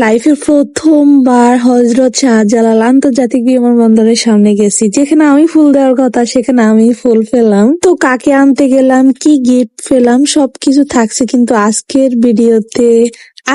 লাইফে প্রথমবার হযরত শাহজালাল আন্তর্জাতিক বিমানবন্দরের সামনে গেছি, যেখানে আমি ফুল দেওয়ার কথা সেখানে আমি ফুল পেলাম। তো কাকে আনতে গেলাম, কি গিফট পেলাম, সবকিছু থাকছে কিন্তু আজকের ভিডিওতে।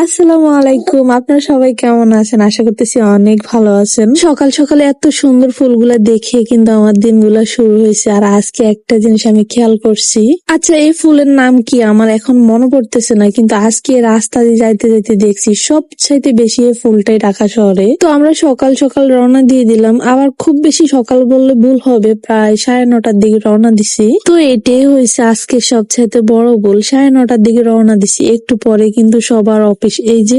আসসালামু আলাইকুম, আপনারা সবাই কেমন আছেন? আশা করতেছি অনেক ভালো আছেন। সকাল সকালে এত সুন্দর ফুলগুলা দেখে কিন্তু আমার দিনগুলা শুরু হয়েছে। আর আজকে একটা জিনিস আমি খেয়াল করছি, আচ্ছা এই ফুলের নাম কি আমার এখন মনে পড়তেছে না, কিন্তু আজকে রাস্তা দিয়ে যাইতে যাইতে দেখছি সবচাইতে বেশি এই ফুলটাই ঢাকা শহরে। তো আমরা সকাল সকাল রওনা দিয়ে দিলাম, আবার খুব বেশি সকাল বললে ভুল হবে, প্রায় 9:30টার দিকে রওনা দিছি। তো এটাই হয়েছে আজকে সবচাইতে বড় ভুল, 9:30টার দিকে রওনা দিছি, একটু পরে কিন্তু সবার অফিস, এই যে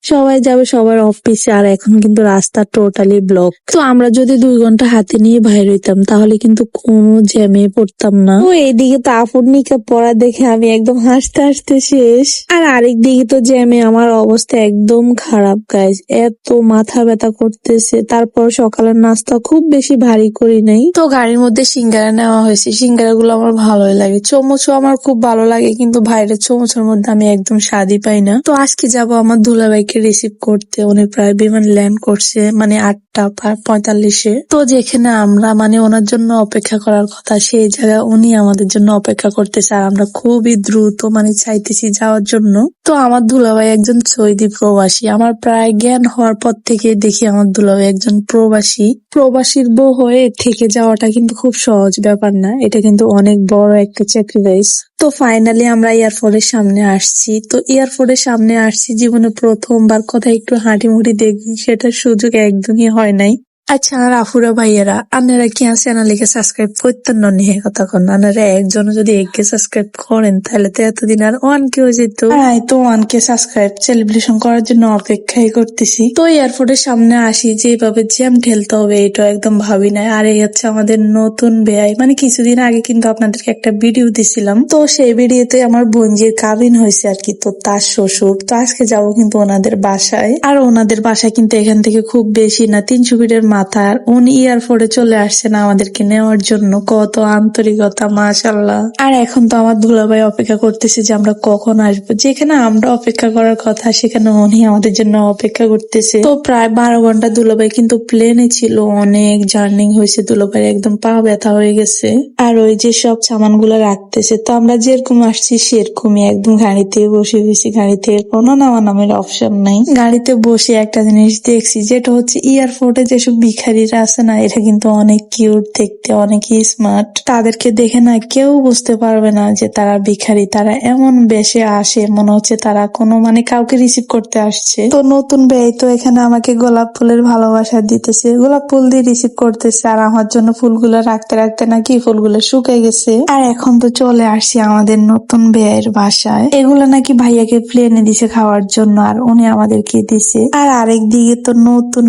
সবাই যাবে সবার অফিসে, আর এখন কিন্তু রাস্তা টোটালি ব্লক। তো আমরা যদি 2 ঘন্টা হাতে নিয়ে বাইর হইতাম তাহলে কিন্তু কোনো জ্যামে পড়তাম না। তো এইদিকে তো আপুর নিকাব পড়া দেখে আমি একদম হাসতে হাসতে শেষ, আর আরেক দিকে তো জ্যামে আমার অবস্থা একদম খারাপ গাইজ, এত মাথা ব্যথা করতেছে। তারপর সকালের নাস্তা খুব বেশি ভারী করি নাই, তো গাড়ির মধ্যে সিঙ্গারা নেওয়া হয়েছে। সিঙ্গারা গুলো আমার ভালোই লাগে, চমচও আমার খুব ভালো লাগে, কিন্তু বাইরের চমচের মধ্যে আমি একদম স্বাদই পাই না। তো আজকে যাব আমার দুলাভাইকে রিসিভ করতে, উনি প্রায় বিমান ল্যান্ড করছে, মানে 8:45-এ। তো যেখানে আমরা মানে ওনার জন্য অপেক্ষা করার কথা, সেই জায়গায় উনি আমাদের জন্য অপেক্ষা করতেছে, আর আমরা খুবই দ্রুত মানে চাইতেছি যাওয়ার জন্য। তো আমার দুলাভাই একজন সৌদি প্রবাসী, আমার প্রায় জ্ঞান হওয়ার পর থেকে দেখি আমার দুলাভাই একজন প্রবাসী। প্রবাসীর বউ হয়ে থেকে যাওয়াটা কিন্তু খুব সহজ ব্যাপার না, এটা কিন্তু অনেক বড় একটা স্যাক্রিফাইস। তো ফাইনালি আমরা এয়ারপোর্টের সামনে আসছি। তো এয়ারপোর্টের সামনে আসছি, জীবনে প্রথমবার, কোথায় একটু হাঁটিমুটি দেখবি সেটার সুযোগ একদমই হয় নাই। আচ্ছা আর আফুরা ভাইয়েরা, আপনারা কি আমার চ্যানেলকে সাবস্ক্রাইব করতেন না? নিয়ে কথা কন, আপনারা একজন যদি একে সাবস্ক্রাইব করেন তাহলে তো এতদিন আর 1K হয়ে যেত। হ্যাঁ, তো 1K সাবস্ক্রাইব সেলিব্রেশন করার জন্য অপেক্ষাই করতেছি। তো এয়ারপোর্টের সামনে আসি, যেভাবে জ্যাম ঠেলতে হবে এটা একদম ভাবি নাই। আর এই হচ্ছে আমাদের নতুন বেয়াই, মানে কিছুদিন আগে কিন্তু আপনাদেরকে একটা ভিডিও দিছিলাম, তো সেই ভিডিওতে আমার বোনজির কাবিন হয়েছে আর কি, তো তার শ্বশুর। তো আজকে যাবো কিন্তু ওনাদের বাসায়, আর ওনাদের বাসায় কিন্তু এখান থেকে খুব বেশি না, 300 ফিটের মাথার। উনি এয়ারপোর্টে চলে আসছেন আমাদেরকে নেওয়ার জন্য, কত আন্তরিকতা, মাশাআল্লাহ। আর এখন তো আমার দুলাভাই অপেক্ষা করতেছে যে আমরা কখন আসবো। যেখানে আমরা অপেক্ষা করার কথা সেখানে উনি আমাদের জন্য অপেক্ষা করতেছে। তো প্রায় 12 ঘন্টা দুলাভাই কিন্তু প্লেনে ছিল, অনেক জার্নি হয়েছে, দুলাভাই একদম পা ব্যথা হয়ে গেছে। আর ওই যে সব সামান গুলা রাখতেছে, তো আমরা যেরকম আসছি সেরকমই একদম গাড়িতে বসে গেছি, গাড়িতে কোনো নামা নামের অপশন নাই। গাড়িতে বসে একটা জিনিস দেখছি, যেটা হচ্ছে এয়ারপোর্টে যেসব ভিখারিরা আছে না, এটা কিন্তু অনেক কিউট দেখতে, অনেক স্মার্ট। তাদেরকে দেখে না কেউ বুঝতে পারবে না যে তারা ভিখারি, তারা এমন বেশে আসে মনে হচ্ছে তারা কোনো মানে কাউকে রিসিভ করতে আসছে। তো নতুন বেয়ে তো এখানে আমাকে গোলাপ ফুলের ভালোবাসা দিতেছে, গোলাপ ফুল দিয়ে রিসিভ করতেছে, আর আমার জন্য ফুলগুলো রাখতে রাখতে নাকি ফুলগুলো শুকিয়ে গেছে। আর এখন তো চলে আসছি আমাদের নতুন বেয়ের বাসায়, এগুলো নাকি ভাইয়াকে প্লেনে দিছে খাওয়ার জন্য, আর উনি আমাদেরকে দিছে। আর আরেক দিকে তো নতুন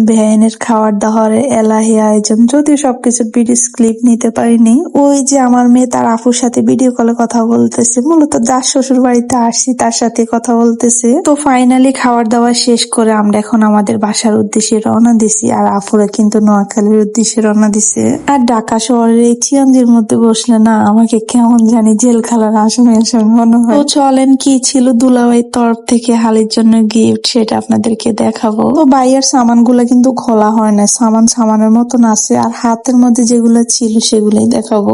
বেআইনের খাওয়ার দাওয়ারের এলাহি আয়োজন, যদিও সবকিছু ভিডিও ক্লিপ নিতে পারিনি। ওই যে আমার মেয়ে তার আপুর সাথে ভিডিও কলে কথা বলতেছে, মূলত যার শ্বশুর বাড়িতে আসছি তার সাথে কথা বলতেছে। তো ফাইনালি খাওয়ার দাওয়ার শেষ করে আমরা এখন আমাদের বাসার উদ্দেশ্যে রওনা দিছি, আর আফুরা কিন্তু নোয়াখালীর উদ্দেশ্যে রওনা দিছে। আর ঢাকা শহরের এই চিয়াঞ্জির মধ্যে বসলে না আমাকে কেমন জানি জেলখানার আসামি আসামি মনে হয়। তো চলেন কি ছিল দুলাভাইয়ের তরফ থেকে হালির জন্য গিফট সেটা আপনাদেরকে দেখাবো। তো বাইয়ের সামানগুলা কিন্তু খোলা হয় না, সামানের মতন আছে, আর হাতের মধ্যে যেগুলো ছিল সেগুলাই দেখাবো।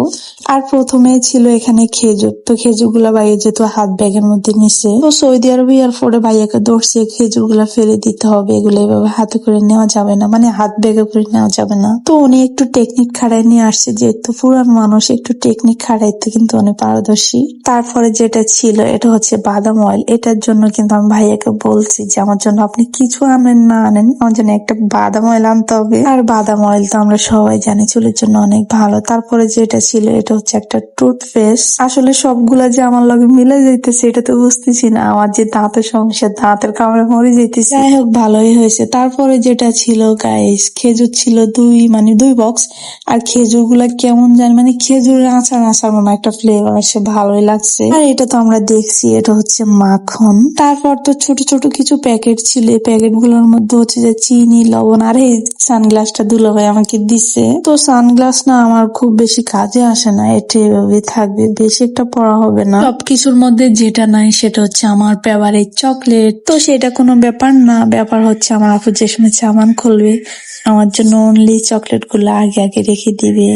আর প্রথমেই ছিল এখানে খেজুর, তো খেজুর গুলা বাইয়ে যেহেতু হাত ব্যাগের মধ্যে নিছে, তো সৌদি আরব এয়ারপোর্টে ভাইয়াকে ধরছে খেজুর গুলা ফেলে দিতে হবে, এগুলো এভাবে হাতে করে নেওয়া যাবে না, মানে হাত ব্যাগে করে নেওয়া যাবে না। তো উনি একটু টেকনিক খাড়াই নিয়ে আসছে, যেহেতু পুরান মানুষ একটু টেকনিক খাড়াইতে কিন্তু অনেক পারদর্শী। তারপরে যেটা ছিল এটা হচ্ছে বাদাম অয়েল, এটার জন্য কিন্তু আমি ভাইয়াকে বলছি যে আমার জন্য আপনি কিছু আনেন না আনেন, আমার জন্য একটা বাদাম অয়েল আনতে হবে। আর বাদাম অয়েল তো আমরা সবাই জানি চুলের জন্য অনেক ভালো। তারপরে যেটা ছিল এটা হচ্ছে একটা টুথপেস্ট, আসলে সবগুলা যে আমার লগে মিলে যাইতেছে এটা তো বুঝতেছি না, আমার যে দাঁতের সমস্যা, দাঁতের কামড়ে মরে যাইতেছে, যাই হোক ভালোই হয়েছে। তারপরে যেটা ছিল গাইস, খেজুর ছিল 2 বক্স, আর খেজুর গুলা কেমন জানি মানে খেজুরের আচার মনে একটা ফ্লেভার আসে, ভালোই লাগছে। আর এটা তো আমরা দেখছি এটা হচ্ছে মাখন। তারপর তো ছোট ছোট কিছু প্যাকেট ছিল, এই প্যাকেট গুলোর মধ্যে হচ্ছে যে চিনি, লবণ, আর এই সানগ্লাসটা দুলাভাই আমাকে দিছে। তো সানগ্লাস না আমার খুব বেশি কাজে আসে না, এটা এভাবে থাকবে, বেশি একটা পড়া হবে না। সবকিছুর মধ্যে যেটা নাই সেটা হচ্ছে আমার ফেভারিট চকলেট। তো সেটা কোনো ব্যাপার না, ব্যাপার হচ্ছে আমার আপু যে সময় সামান খুলবে আমার জন্য অনলি চকলেট গুলো আগে আগে রেখে দিবে।